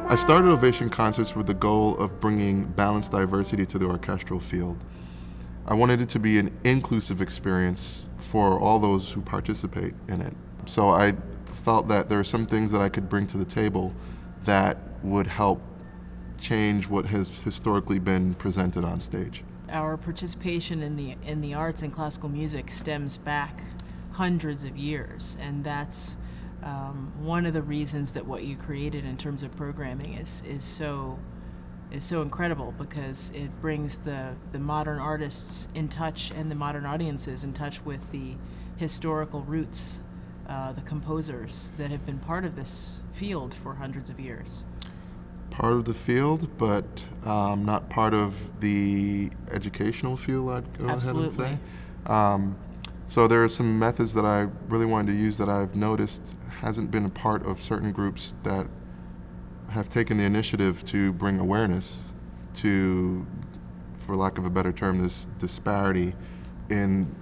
I started Ovation Concerts with the goal of bringing balanced diversity to the orchestral field. I wanted it to be an inclusive experience for all those who participate in it. So I felt that there are some things that I could bring to the table that would help change what has historically been presented on stage. Our participation in the arts and classical music stems back hundreds of years, and that's one of the reasons that what you created in terms of programming is so incredible, because it brings the modern artists in touch and the modern audiences in touch with the historical roots, the composers that have been part of this field for hundreds of years. Part of the field, but not part of the educational field, I'd go Absolutely. ahead and say. So there are some methods that I really wanted to use that I've noticed hasn't been a part of certain groups that have taken the initiative to bring awareness to, for lack of a better term, this disparity in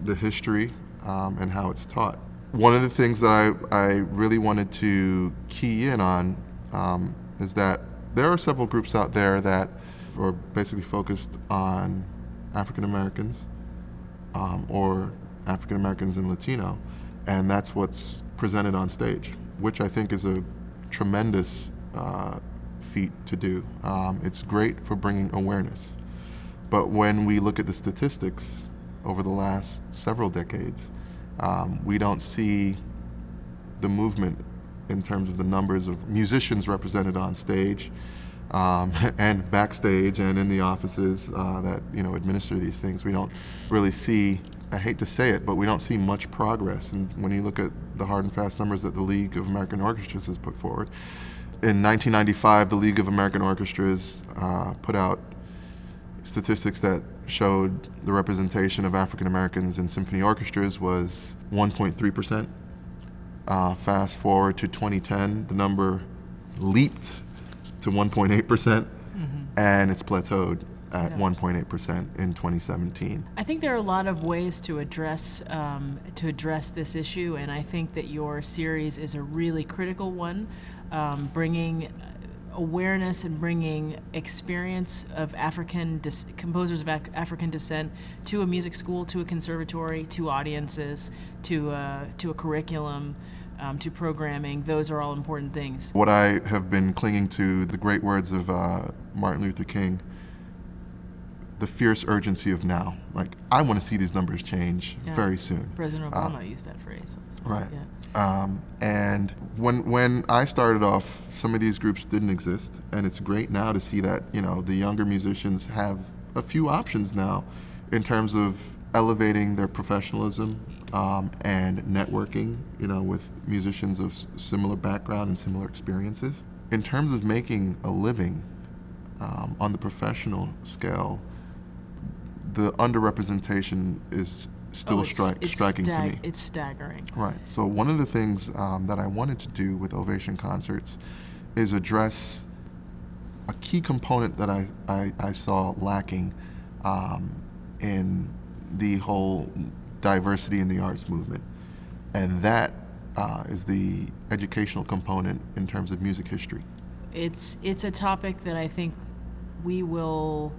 the history and how it's taught. One of the things that I really wanted to key in on is that there are several groups out there that are basically focused on African Americans or African Americans and Latino, and that's what's presented on stage, which I think is a tremendous feat to do. It's great for bringing awareness, but when we look at the statistics over the last several decades, we don't see the movement in terms of the numbers of musicians represented on stage and backstage and in the offices that administer these things. We don't really see, I hate to say it, but we don't see much progress. And when you look at the hard and fast numbers that the League of American Orchestras has put forward, in 1995, the League of American Orchestras put out statistics that showed the representation of African Americans in symphony orchestras was 1.3%. Fast forward to 2010, the number leaped to 1.8%, and it's plateaued at 1.8% in 2017. I think there are a lot of ways to address this issue, and I think that your series is a really critical one, bringing awareness and bringing experience of composers of African descent to a music school, to a conservatory, to audiences, to a curriculum, to programming. Those are all important things. What I have been clinging to, the great words of Martin Luther King, the fierce urgency of now. Like, I want to see these numbers change very soon. President Obama used that phrase. Right. Yeah. And when I started off, some of these groups didn't exist, and it's great now to see that the younger musicians have a few options now in terms of elevating their professionalism and networking, with musicians of similar background and similar experiences. In terms of making a living on the professional scale, the underrepresentation is still striking to me. It's staggering. Right. So one of the things that I wanted to do with Ovation Concerts is address a key component that I saw lacking in the whole diversity in the arts movement, and that is the educational component in terms of music history. It's a topic that I think we will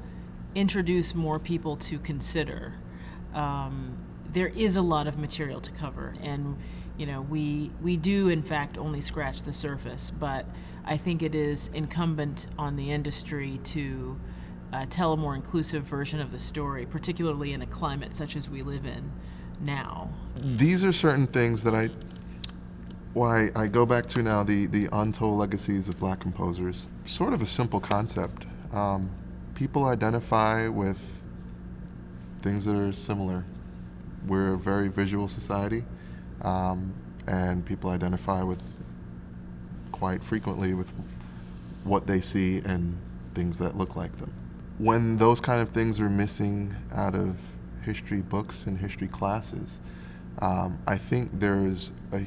introduce more people to consider. There is a lot of material to cover, and we do in fact only scratch the surface, but I think it is incumbent on the industry to tell a more inclusive version of the story, particularly in a climate such as we live in now. These are certain things that I go back to now, the Untold Legacies of Black Composers. Sort of a simple concept. People identify with things that are similar. We're a very visual society, and people identify with, quite frequently, with what they see and things that look like them. When those kind of things are missing out of history books and history classes, I think there's a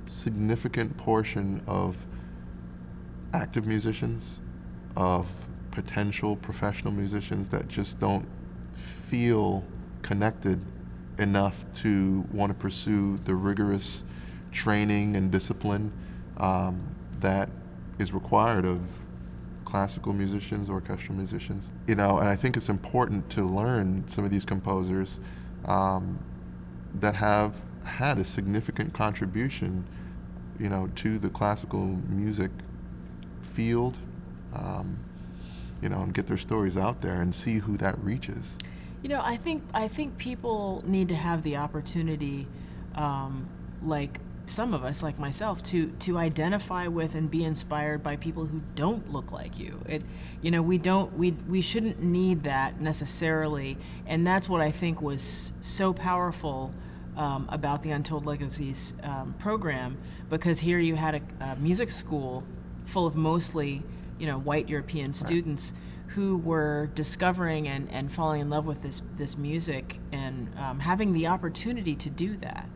significant portion of active musicians, of potential professional musicians, that just don't feel connected enough to want to pursue the rigorous training and discipline that is required of classical musicians, orchestral musicians. And I think it's important to learn some of these composers that have had a significant contribution, to the classical music field, and get their stories out there and see who that reaches. I think people need to have the opportunity, like some of us, like myself, to identify with and be inspired by people who don't look like you. We shouldn't need that necessarily, and that's what I think was so powerful about the Untold Legacies program, because here you had a music school full of mostly, white European students who were discovering and falling in love with this music and having the opportunity to do that.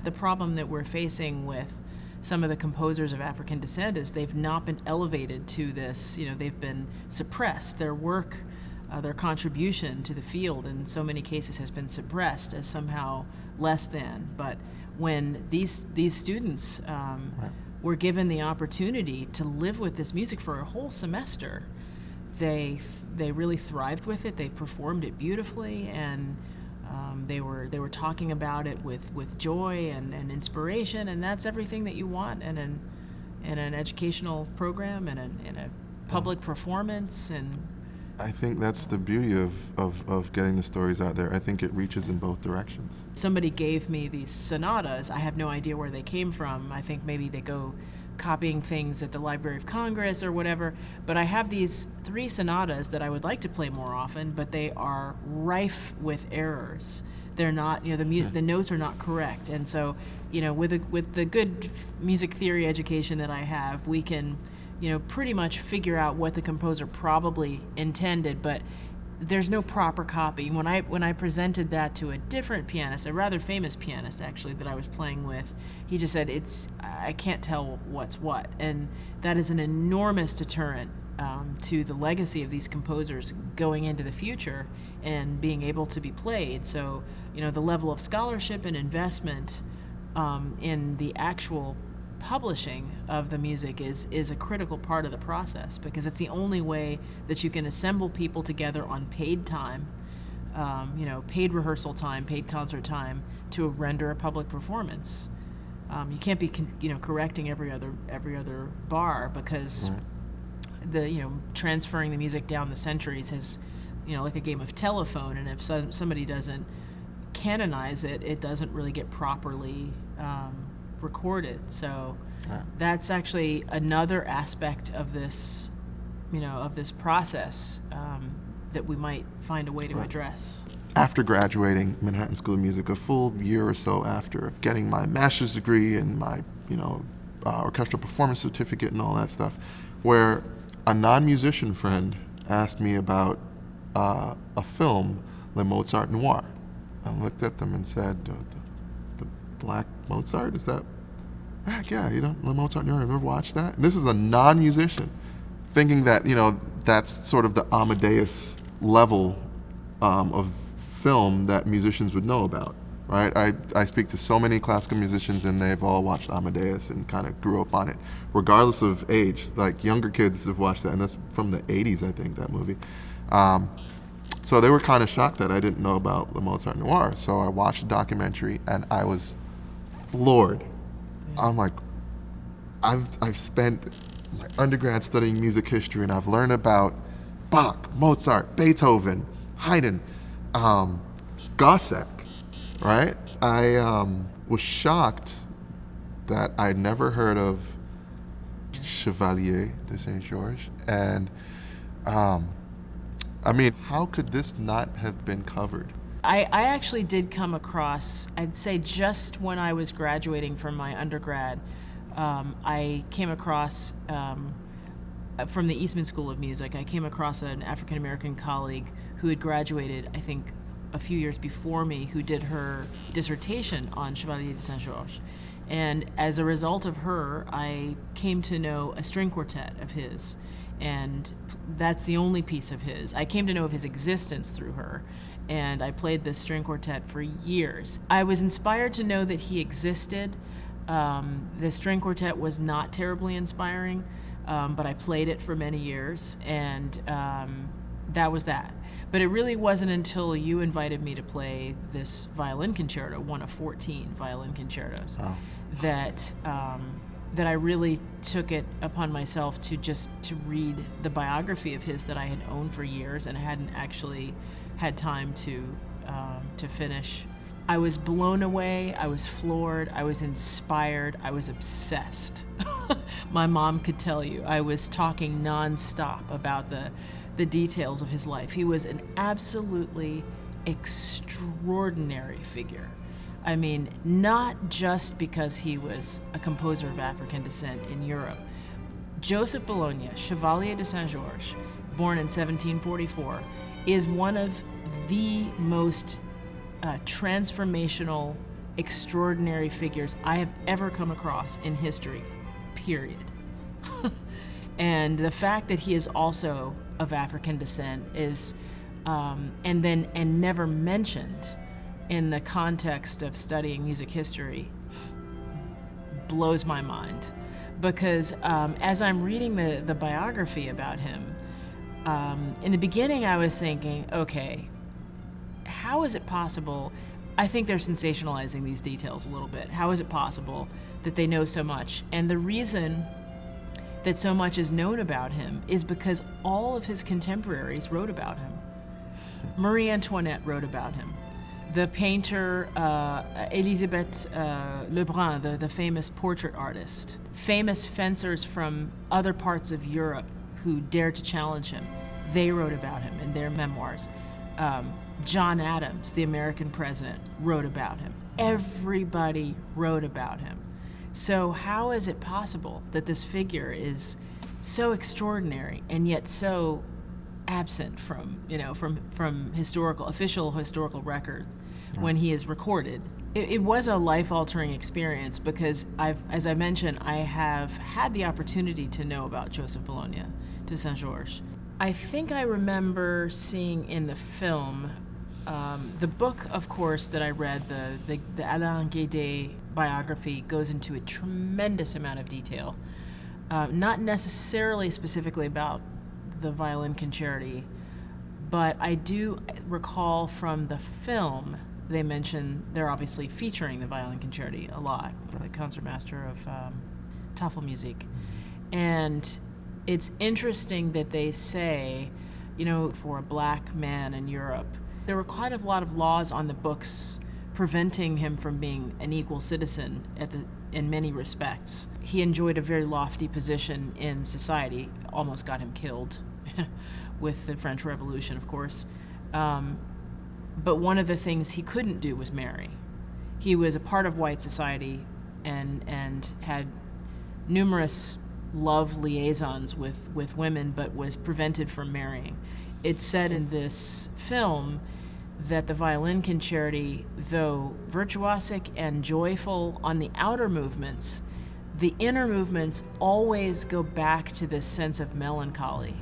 The problem that we're facing with some of the composers of African descent is they've not been elevated to this, they've been suppressed. Their work, their contribution to the field in so many cases has been suppressed as somehow less than. But when these students were given the opportunity to live with this music for a whole semester, they really thrived with it. They performed it beautifully, and they were talking about it with joy and inspiration, and that's everything that you want in an educational program and in a public performance. And I think that's the beauty of getting the stories out there. I think it reaches in both directions. Somebody gave me these sonatas. I have no idea where they came from. I think maybe they go copying things at the Library of Congress or whatever, but I have these 3 sonatas that I would like to play more often, but they are rife with errors. They're not, the notes are not correct, and so, with the good music theory education that I have, we can, pretty much figure out what the composer probably intended, but there's no proper copy. When I presented that to a different pianist, a rather famous pianist actually that I was playing with, he just said, I can't tell what's what. And that is an enormous deterrent to the legacy of these composers going into the future and being able to be played. So, the level of scholarship and investment in the actual publishing of the music is a critical part of the process, because it's the only way that you can assemble people together on paid time, paid rehearsal time, paid concert time, to render a public performance. You can't be correcting every other bar, because the transferring the music down the centuries has, like a game of telephone, and if somebody doesn't canonize it, it doesn't really get properly recorded. So that's actually another aspect of this, of this process that we might find a way to address. After graduating Manhattan School of Music, a full year or so after of getting my master's degree and my, orchestral performance certificate and all that stuff, where a non-musician friend asked me about a film, Le Mozart Noir. I looked at them and said, the Black Mozart, is that? Heck yeah, Le Mozart Noir, I've never watched that. And this is a non-musician, thinking that, that's sort of the Amadeus level of film that musicians would know about, right? I speak to so many classical musicians, and they've all watched Amadeus and kind of grew up on it, regardless of age. Like, younger kids have watched that, and that's from the 80s, I think, that movie. So they were kind of shocked that I didn't know about Le Mozart Noir. So I watched the documentary, and I was floored. I'm like, I've spent my undergrad studying music history, and I've learned about Bach, Mozart, Beethoven, Haydn, Gossec, right? I was shocked that I'd never heard of Chevalier de Saint-Georges, and how could this not have been covered? I actually did come across, I'd say just when I was graduating from my undergrad, I came across, from the Eastman School of Music, I came across an African-American colleague who had graduated, I think, a few years before me, who did her dissertation on Chevalier de Saint-Georges. And as a result of her, I came to know a string quartet of his. And that's the only piece of his. I came to know of his existence through her, and I played this string quartet for years. I was inspired to know that he existed. The string quartet was not terribly inspiring, but I played it for many years, and that was that. But it really wasn't until you invited me to play this violin concerto, one of 14 violin concertos, that that I really took it upon myself to read the biography of his that I had owned for years and hadn't actually had time to finish. I was blown away, I was floored, I was inspired, I was obsessed. My mom could tell you. I was talking nonstop about the details of his life. He was an absolutely extraordinary figure. I mean, not just because he was a composer of African descent in Europe. Joseph Bologna, Chevalier de Saint-Georges, born in 1744, is one of the most transformational, extraordinary figures I have ever come across in history, period. And the fact that he is also of African descent is, and never mentioned in the context of studying music history, blows my mind. Because as I'm reading the biography about him, in the beginning I was thinking, okay, how is it possible? I think they're sensationalizing these details a little bit. How is it possible that they know so much? And the reason that so much is known about him is because all of his contemporaries wrote about him. Marie Antoinette wrote about him. The painter Elisabeth Lebrun, the famous portrait artist. Famous fencers from other parts of Europe who dared to challenge him, they wrote about him in their memoirs. John Adams, the American president, wrote about him. Everybody wrote about him. So how is it possible that this figure is so extraordinary and yet so absent from official historical record when he is recorded? It was a life-altering experience because as I mentioned, I have had the opportunity to know about Joseph Bologna de Saint-Georges. I think I remember seeing in the film, the book, of course, that I read, the Alain Guédé biography, goes into a tremendous amount of detail, not necessarily specifically about the violin concerti, but I do recall from the film they mention they're obviously featuring the violin concerti a lot, the concertmaster of Tafelmusik. And it's interesting that they say, for a black man in Europe, there were quite a lot of laws on the books preventing him from being an equal citizen in many respects. He enjoyed a very lofty position in society, almost got him killed with the French Revolution, of course. But one of the things he couldn't do was marry. He was a part of white society and had numerous love liaisons with women, but was prevented from marrying. It's said in this film that the violin concerti, though virtuosic and joyful on the outer movements, the inner movements always go back to this sense of melancholy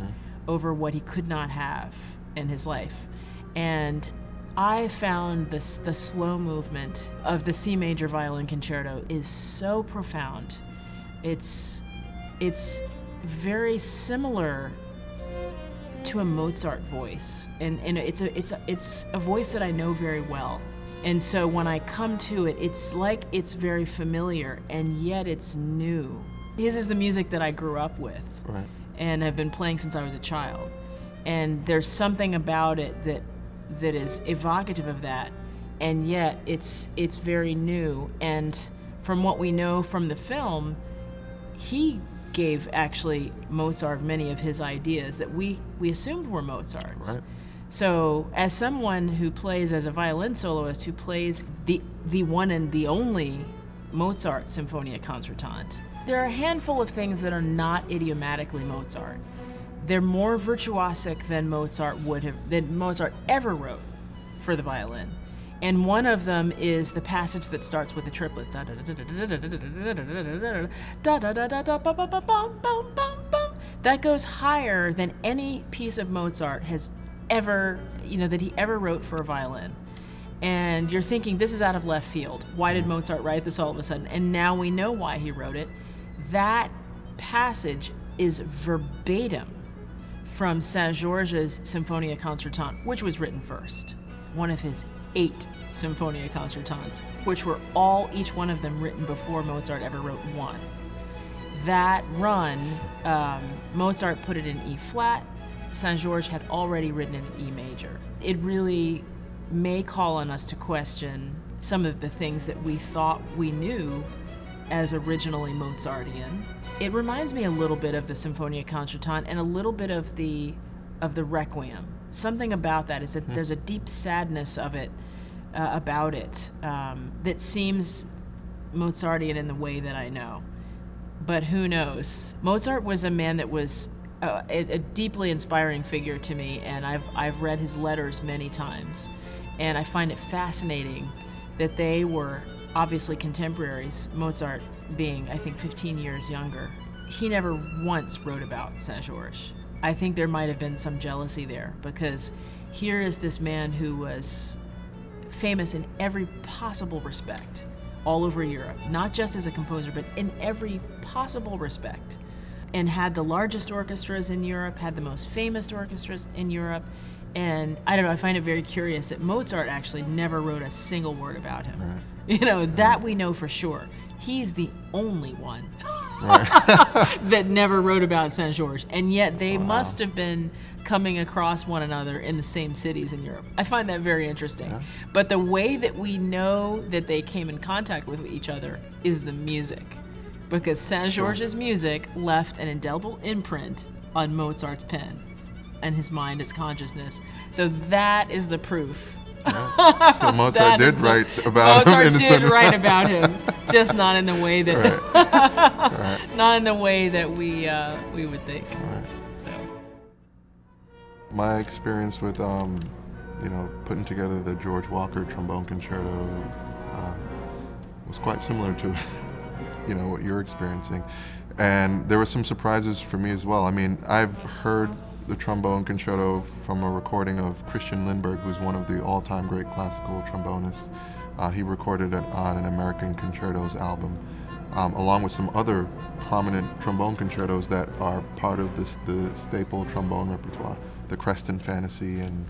over what he could not have in his life. And I found the slow movement of the C major violin concerto is so profound. It's very similar to a Mozart voice, and it's a voice that I know very well. And so when I come to it, it's like it's very familiar, and yet it's new. His is the music that I grew up with, Right. and have been playing since I was a child. And there's something about it that is evocative of that, and yet it's very new. And from what we know from the film, he gave actually Mozart many of his ideas that we assumed were Mozart's. Right. So as someone who plays as a violin soloist, who plays the one and the only Mozart Symphonia Concertante, there are a handful of things that are not idiomatically Mozart. They're more virtuosic than Mozart ever wrote for the violin. And one of them is the passage that starts with the triplets. That goes higher than any piece of Mozart has ever, that he ever wrote for a violin. And you're thinking, this is out of left field. Why did Mozart write this all of a sudden? And now we know why he wrote it. That passage is verbatim from Saint-Georges' Symphonia Concertante, which was written first. One of his 8 Symphonia Concertantes, which were each one of them written before Mozart ever wrote one. That run, Mozart put it in E flat. Saint-Georges had already written it in E major. It really may call on us to question some of the things that we thought we knew as originally Mozartian. It reminds me a little bit of the Symphonia Concertante and a little bit of the Requiem. Something about that is that there's a deep sadness of it, about it, that seems Mozartian in the way that I know. But who knows? Mozart was a man that was a deeply inspiring figure to me, and I've read his letters many times, and I find it fascinating that they were obviously contemporaries, Mozart being, I think, 15 years younger. He never once wrote about Saint-Georges. I think there might have been some jealousy there, because here is this man who was famous in every possible respect all over Europe, not just as a composer, but in every possible respect, and had the largest orchestras in Europe, had the most famous orchestras in Europe. And I don't know, I find it very curious that Mozart actually never wrote a single word about him. Right. You know, that we know for sure. He's the only one that never wrote about Saint-Georges, and yet they must have been coming across one another in the same cities in Europe. I find that very interesting. Yeah. But the way that we know that they came in contact with each other is the music, because Saint-Georges' music left an indelible imprint on Mozart's pen and his mind, his consciousness. So that is the proof. Yeah. So Mozart did write about him. Mozart did write about him, just not in the way that Right. not in the way that we would think. Right. So My experience with putting together the George Walker trombone concerto was quite similar to what you're experiencing, and there were some surprises for me as well. I mean, I've heard the trombone concerto from a recording of Christian Lindbergh, who's one of the all-time great classical trombonists. He recorded it on an American Concertos album, along with some other prominent trombone concertos that are part of the staple trombone repertoire, the Kristin Fantasy and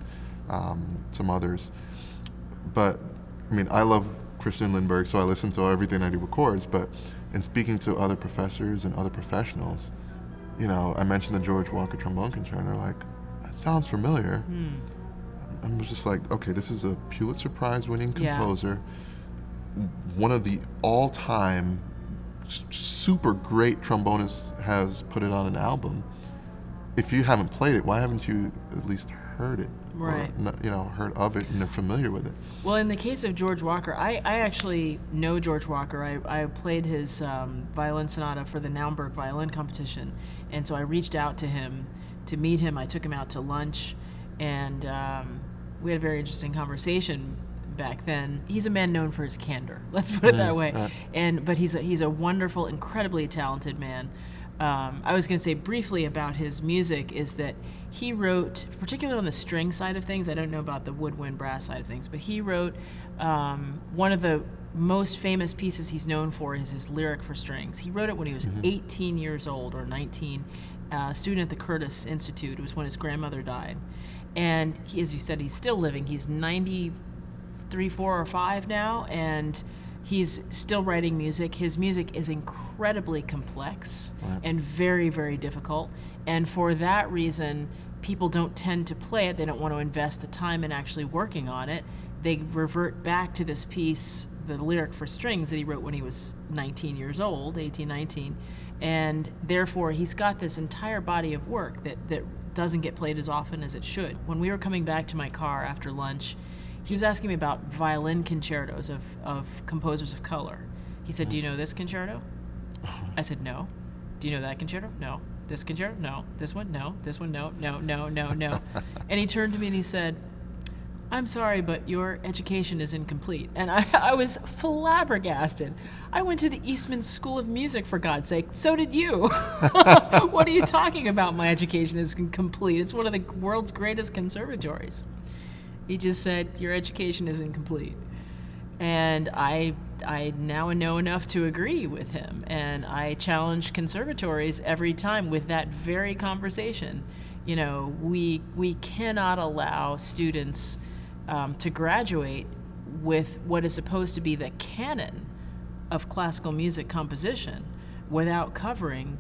some others. But, I mean, I love Christian Lindbergh, so I listen to everything that he records, but in speaking to other professors and other professionals, I mentioned the George Walker trombone concerto, and they're like, that sounds familiar. I was just like, okay, this is a Pulitzer Prize-winning composer, one of the all-time super great trombonists has put it on an album. If you haven't played it, why haven't you at least heard it? Right. Or, heard of it and are familiar with it? Well, in the case of George Walker, I actually know George Walker. I played his violin sonata for the Naumburg violin competition, and so I reached out to him to meet him. I took him out to lunch, and we had a very interesting conversation back then. He's a man known for his candor, let's put it that way. But he's a wonderful, incredibly talented man. I was going to say briefly about his music is that he wrote, particularly on the string side of things, I don't know about the woodwind brass side of things, but he wrote one of the most famous pieces he's known for is his lyric for strings. He wrote it when he was 18 years old or 19, a student at the Curtis Institute. It was when his grandmother died. And he, as you said, he's still living. He's 93, 4, or 5 now, and he's still writing music. His music is incredibly complex and very, very difficult. And for that reason, people don't tend to play it. They don't want to invest the time in actually working on it. They revert back to this piece, the lyric for strings that he wrote when he was 19 years old, 18, 19. And therefore, he's got this entire body of work that doesn't get played as often as it should. When we were coming back to my car after lunch, he was asking me about violin concertos of composers of color. He said, "Do you know this concerto?" I said, "No." "Do you know that concerto?" "No." "This concerto?" "No." "This one?" "No." "This one?" "No." "No, no, no, no." And he turned to me and he said, "I'm sorry, but your education is incomplete." And I was flabbergasted. I went to the Eastman School of Music, for God's sake. So did you. What are you talking about? My education is incomplete. It's one of the world's greatest conservatories. He just said, your education is incomplete. And I now know enough to agree with him, and I challenge conservatories every time with that very conversation. You know, we cannot allow students to graduate with what is supposed to be the canon of classical music composition without covering,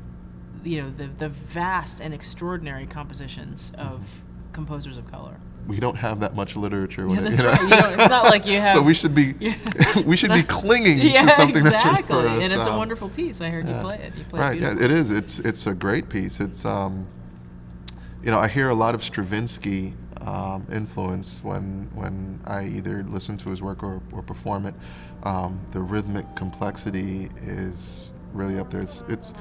you know, the vast and extraordinary compositions of composers of color. We don't have that much literature. Yeah, that's right. It's not like you have. So we should be we should be clinging to something that's right for us. And it's a wonderful piece. I heard you play it. You play right. it Yeah, beautifully. it is. It's a great piece. It's you know, I hear a lot of Stravinsky influence when I either listen to his work or perform it. The rhythmic complexity is really up there. It's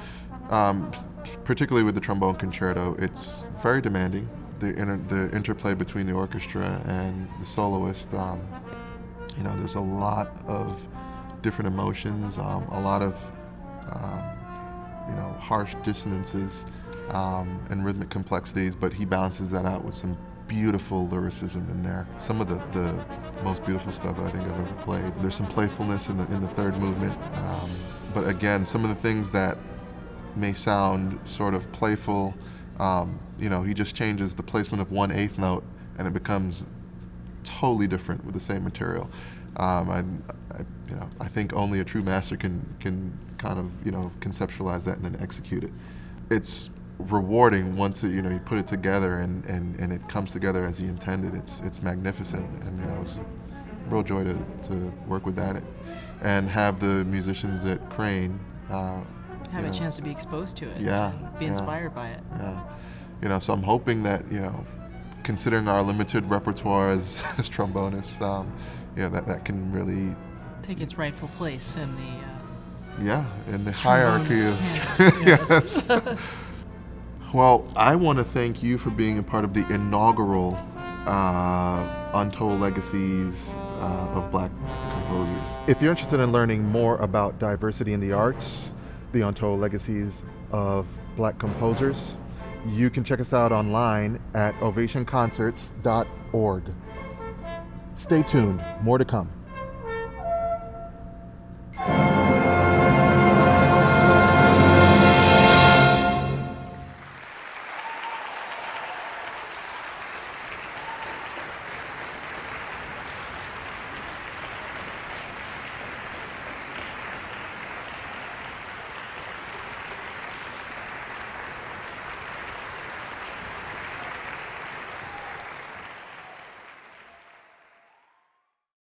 particularly with the trombone concerto. It's very demanding. The interplay between the orchestra and the soloist, you know, there's a lot of different emotions, a lot of, you know, harsh dissonances and rhythmic complexities, but he balances that out with some beautiful lyricism in there. Some of the most beautiful stuff I think I've ever played. There's some playfulness in the third movement, but again, some of the things that may sound sort of playful, you know, he just changes the placement of 1/8 note and it becomes totally different with the same material. You know, I think only a true master can kind of, you know, conceptualize that and then execute it. It's rewarding once it, you know, you put it together and it comes together as he intended. It's magnificent, and you know, it's a real joy to work with that and have the musicians at Crane have a chance to be exposed to it. Yeah, and be inspired by it. Yeah, you know, so I'm hoping that, you know, considering our limited repertoire as trombonists, you know, that can really take its rightful place in the in the hierarchy of yes. Well, I want to thank you for being a part of the inaugural Untold Legacies of Black Composers. If you're interested in learning more about diversity in the arts, the Untold Legacies of Black Composers, you can check us out online at ovationconcerts.org. Stay tuned, more to come.